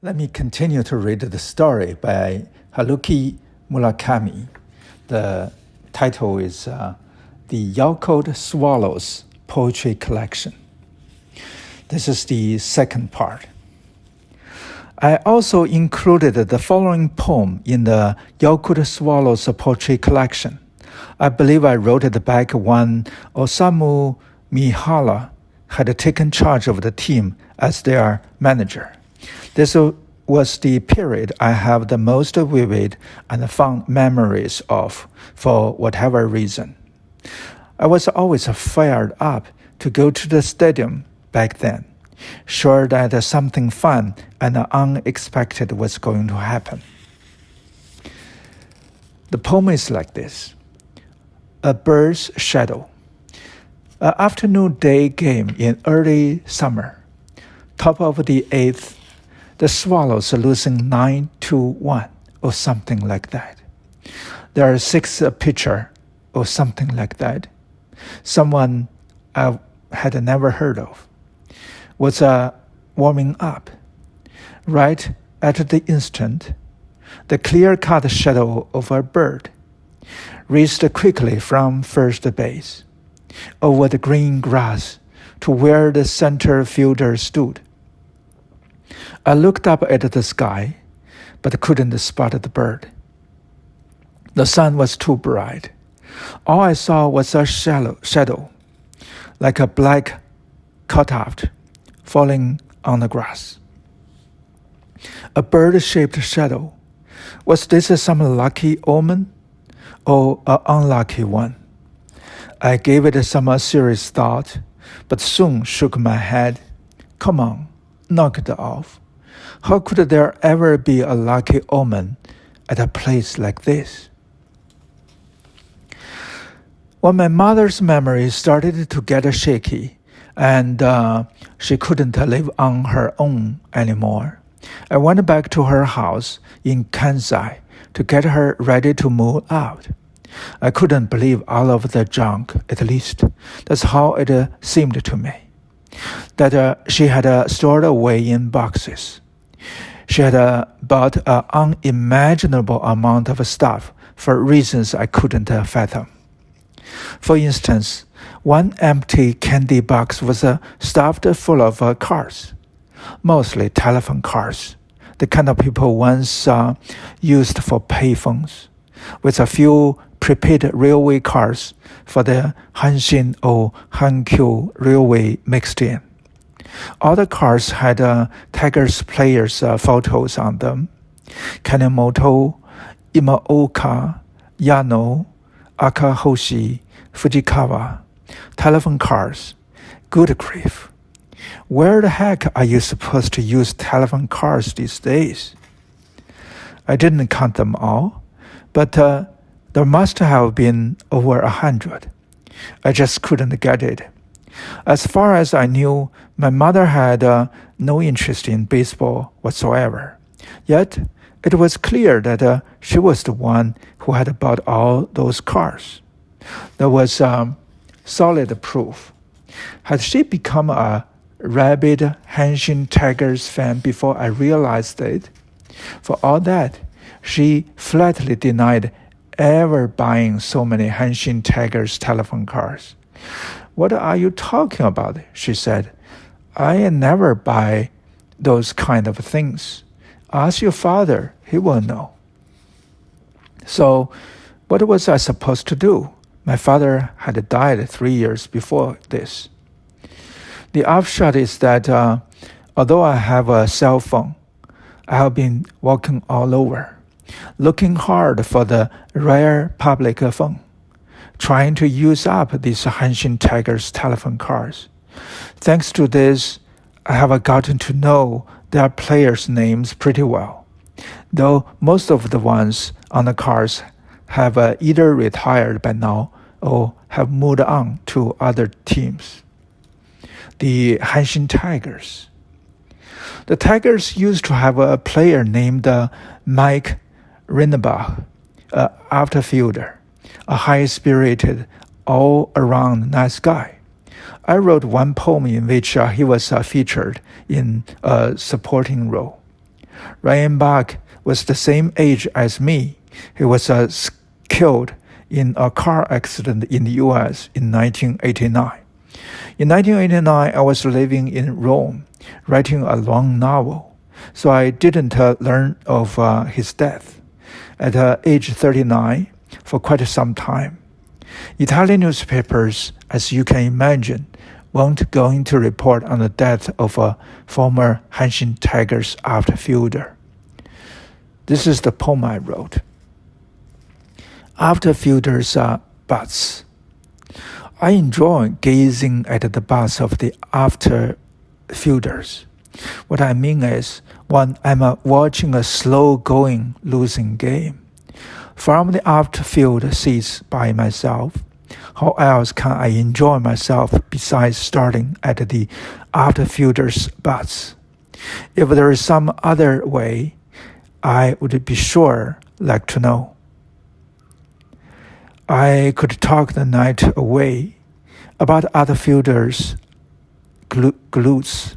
Let me continue to read the story by Haruki Murakami. The title is The Yakult Swallows Poetry Collection. This is the second part. I also included the following poem in the Yakult Swallows Poetry Collection. I believe I wrote it back when Osamu Mihara had taken charge of the team as their manager. This was the period I have the most vivid and fond memories of, for whatever reason. I was always fired up to go to the stadium back then, sure that something fun and unexpected was going to happen. The poem is like this. A bird's shadow. An afternoon day game in early summer. Top of the eighth, the Swallows are losing 9-1 or something like that. There are 6 pitcher or something like that. Someone I had never heard of was warming up. Right at the instant, the clear-cut shadow of a bird raced quickly from first base, over the green grass to where the center fielder stood. I looked up at the sky, but couldn't spot the bird. The sun was too bright. All I saw was a shadow, like a black cutout falling on the grass. A bird-shaped shadow. Was this some lucky omen or an unlucky one? I gave it some serious thought, but soon shook my head. Come on, knock it off. How could there ever be a lucky omen at a place like this? When my mother's memory started to get shaky and she couldn't live on her own anymore, I went back to her house in Kansai to get her ready to move out. I couldn't believe all of the junk, at least. That's how it seemed to me. That she had stored away in boxes. She had bought an unimaginable amount of stuff for reasons I couldn't fathom. For instance, one empty candy box was stuffed full of cars, mostly telephone cars, the kind of people once used for payphones, with a few prepaid railway cars for the Hanshin or Hankyu Railway mixed in. All the cars had Tigers players' photos on them. Kanemoto, Imaoka, Yano, Akahoshi, Fujikawa. Telephone cars. Good grief. Where the heck are you supposed to use telephone cars these days? I didn't count them all, but there must have been over 100. I just couldn't get it. As far as I knew, my mother had no interest in baseball whatsoever. Yet, it was clear that she was the one who had bought all those cars. There was solid proof. Had she become a rabid Hanshin Tigers fan before I realized it? For all that, she flatly denied ever buying so many Hanshin Tigers telephone cars. What are you talking about? She said. I never buy those kind of things. Ask your father, he will know. So, what was I supposed to do? My father had died 3 years before this. The upshot is that although I have a cell phone, I have been walking all over, looking hard for the rare public phone, trying to use up these Hanshin Tigers telephone cars. Thanks to this, I have gotten to know their players' names pretty well, though most of the ones on the cars have either retired by now or have moved on to other teams. The Hanshin Tigers. The Tigers used to have a player named Mike Rinnerbach, an outfielder, a high-spirited, all-around nice guy. I wrote one poem in which he was featured in a supporting role. Ryan Bach was the same age as me. He was killed in a car accident in the U.S. in 1989. In 1989, I was living in Rome, writing a long novel, so I didn't learn of his death. At age 39, for quite some time. Italian newspapers, as you can imagine, weren't going to report on the death of a former Hanshin Tigers outfielder. This is the poem I wrote. Outfielders are butts. I enjoy gazing at the butts of the outfielders. What I mean is, when I'm watching a slow-going losing game, from the outfield seats by myself, how else can I enjoy myself besides starting at the outfielders' butts? If there is some other way, I would be sure like to know. I could talk the night away about outfielders' glutes.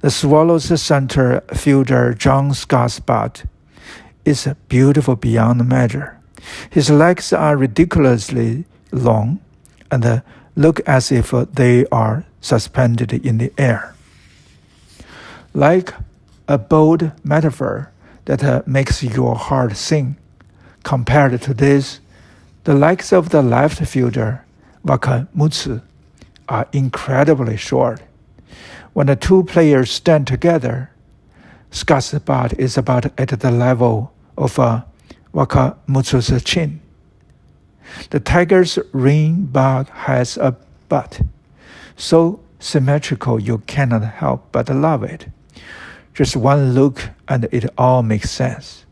The Swallows' center fielder John Scott's butt is beautiful beyond measure. His legs are ridiculously long and look as if they are suspended in the air. Like a bold metaphor that makes your heart sing. Compared to this, the legs of the left fielder, Wakamutsu, are incredibly short. When the two players stand together, Scott's butt is about at the level of Wakamutsu's chin. The tiger's ring bug has a butt, so symmetrical you cannot help but love it. Just one look and it all makes sense.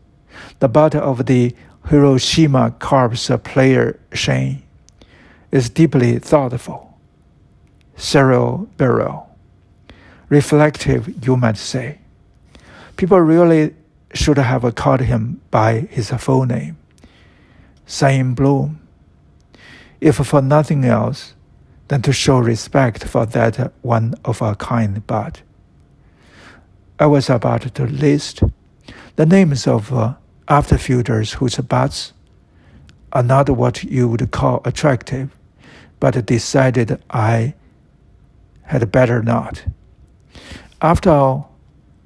The butt of the Hiroshima Cubs player Shane is deeply thoughtful, cerebral, reflective, you might say. People really should have called him by his full name, Sam Bloom, if for nothing else than to show respect for that one-of-a-kind butt. I was about to list the names of outfielders whose butts are not what you would call attractive, but decided I had better not. After all,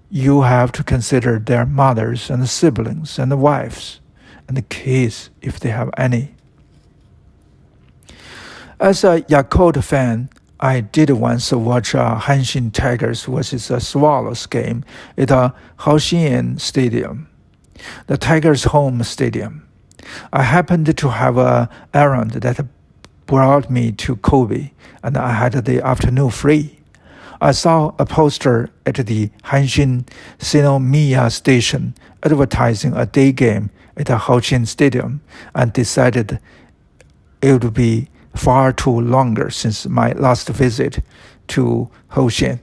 you have to consider their mothers and siblings and wives and kids if they have any. As a Yakult fan, I did once watch a Hanshin Tigers vs. Swallows game at a Haoshin Stadium, the Tigers' home stadium. I happened to have an errand that brought me to Kobe, and I had the afternoon free. I saw a poster at the Hanshin Sinomiya station advertising a day game at the Haoshin Stadium and decided it would be far too longer since my last visit to Haoshin.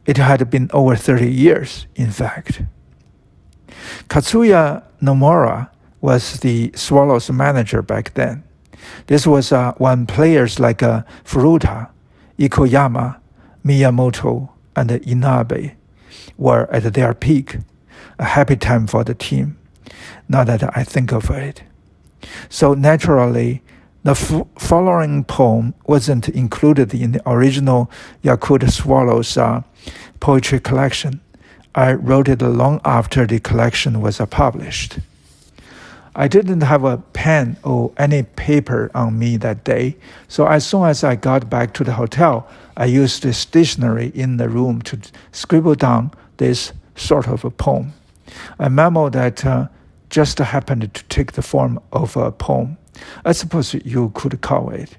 It had been over 30 years, in fact. Katsuya Nomura was the Swallows manager back then. This was when players like Furuta, Ikoyama, Miyamoto, and Inabe were at their peak, a happy time for the team, now that I think of it. So naturally, the following poem wasn't included in the original Yakult Swallows poetry collection. I wrote it long after the collection was published. I didn't have a pen or any paper on me that day, so as soon as I got back to the hotel, I used the stationery in the room to scribble down this sort of a poem. A memo that just happened to take the form of a poem. I suppose you could call it.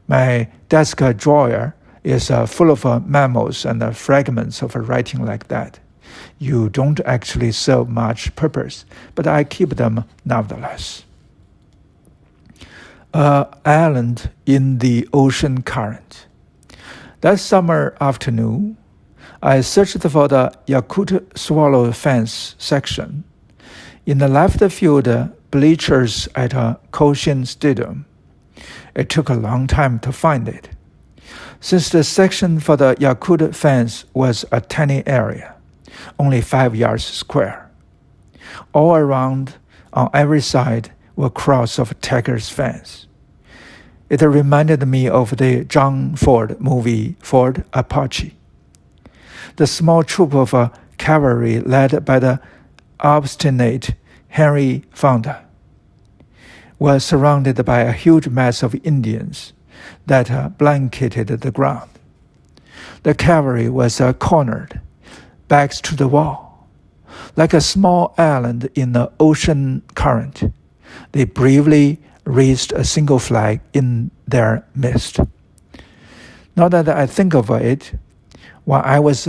My desk drawer is full of memos and fragments of writing like that. You don't actually serve much purpose, but I keep them nevertheless. Island in the ocean current. That summer afternoon, I searched for the Yakult Swallow fans section in the left field bleachers at Haoshin Stadium. It took a long time to find it, since the section for the Yakult fans was a tiny area. only 5 yards square. All around, on every side, were crowds of tigers fans. It reminded me of the John Ford movie Ford Apache. The small troop of cavalry led by the obstinate Henry Fonda was surrounded by a huge mass of Indians that blanketed the ground. The cavalry was cornered, backs to the wall. Like a small island in the ocean current, they bravely raised a single flag in their midst. Now that I think of it, when I was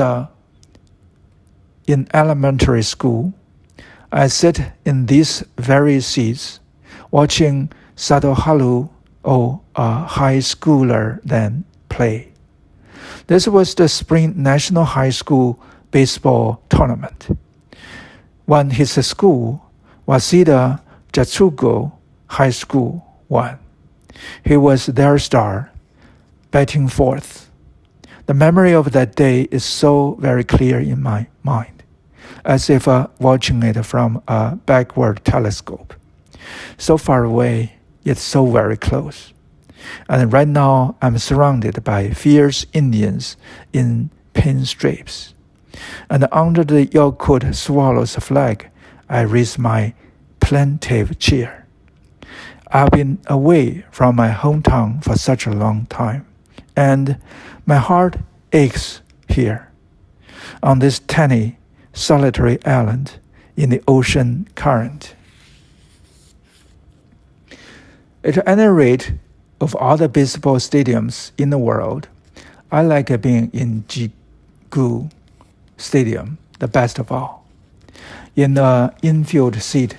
in elementary school, I sat in these very seats watching Sadohalu, or a high schooler then, play. This was the spring National High School baseball tournament. When his school, Waseda Jatsugo High School, won. He was their star, batting fourth. The memory of that day is so very clear in my mind, as if watching it from a backward telescope. So far away, yet so very close. And right now, I'm surrounded by fierce Indians in pinstripes. And under the Yakult Swallows flag, I raise my plaintive cheer. I've been away from my hometown for such a long time, and my heart aches here, on this tiny, solitary island in the ocean current. At any rate, of all the baseball stadiums in the world, I like being in Jigu Stadium the best of all. In the infield seat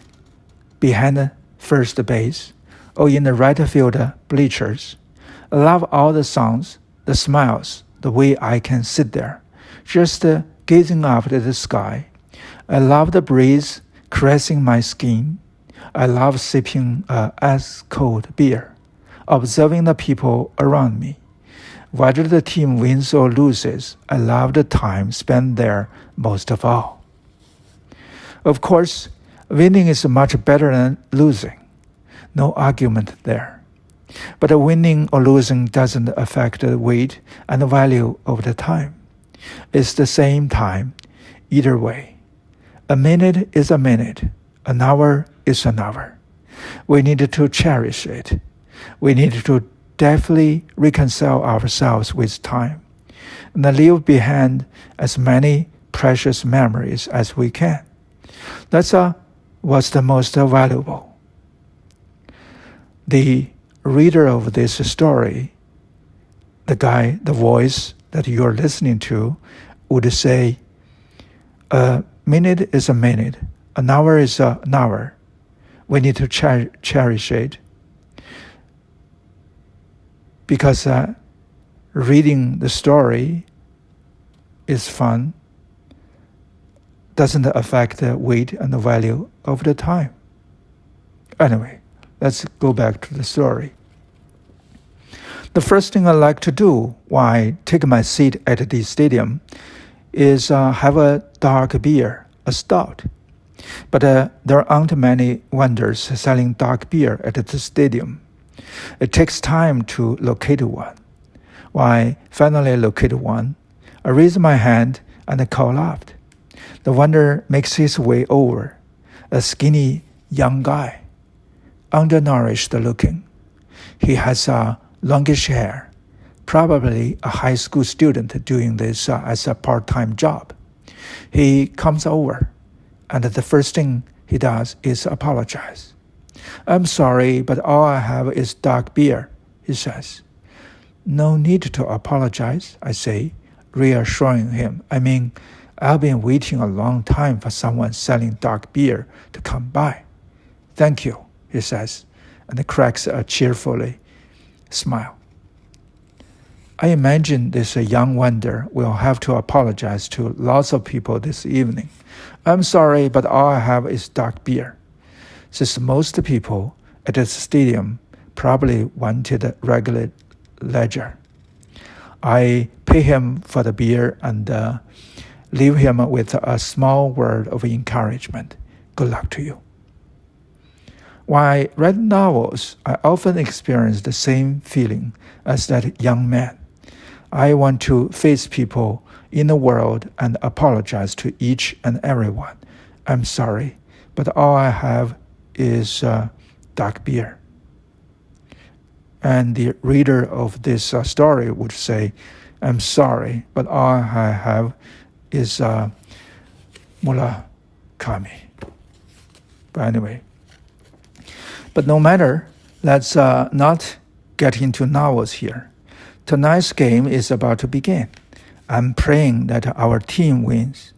behind the first base, or in the right field bleachers, I love all the sounds, the smiles, the way I can sit there, just gazing up at the sky. I love the breeze caressing my skin. I love sipping ice-cold beer, observing the people around me. Whether the team wins or loses, I love the time spent there most of all. Of course, winning is much better than losing. No argument there. But winning or losing doesn't affect the weight and the value of the time. It's the same time, either way. A minute is a minute. An hour is an hour. We need to cherish it. We need to deftly reconcile ourselves with time and leave behind as many precious memories as we can. That's what's the most valuable. The reader of this story, the voice that you're listening to, would say, a minute is a minute, an hour is an hour. We need to cherish it. Because reading the story is fun, doesn't affect the weight and the value of the time. Anyway, let's go back to the story. The first thing I like to do when I take my seat at the stadium is have a dark beer, a stout. But there aren't many vendors selling dark beer at the stadium. It takes time to locate one. When I finally locate one, I raise my hand and call out. The vendor makes his way over, a skinny young guy, undernourished looking. He has longish hair, probably a high school student doing this as a part-time job. He comes over, and the first thing he does is apologize. I'm sorry, but all I have is dark beer, he says. No need to apologize, I say, reassuring him. I mean, I've been waiting a long time for someone selling dark beer to come by. Thank you, he says, and cracks a cheerfully smile. I imagine this young vendor will have to apologize to lots of people this evening. I'm sorry, but all I have is dark beer. Since most people at the stadium probably wanted regular ledger. I pay him for the beer and leave him with a small word of encouragement. Good luck to you. When I read novels, I often experience the same feeling as that young man. I want to face people in the world and apologize to each and everyone. I'm sorry, but all I have is dark beer. And the reader of this story would say, I'm sorry, but all I have is Murakami. But anyway, but no matter, let's not get into novels here. Tonight's game is about to begin. I'm praying that our team wins,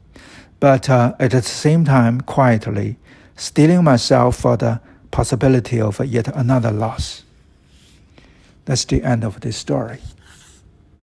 but at the same time, quietly, steeling myself for the possibility of yet another loss. That's the end of this story.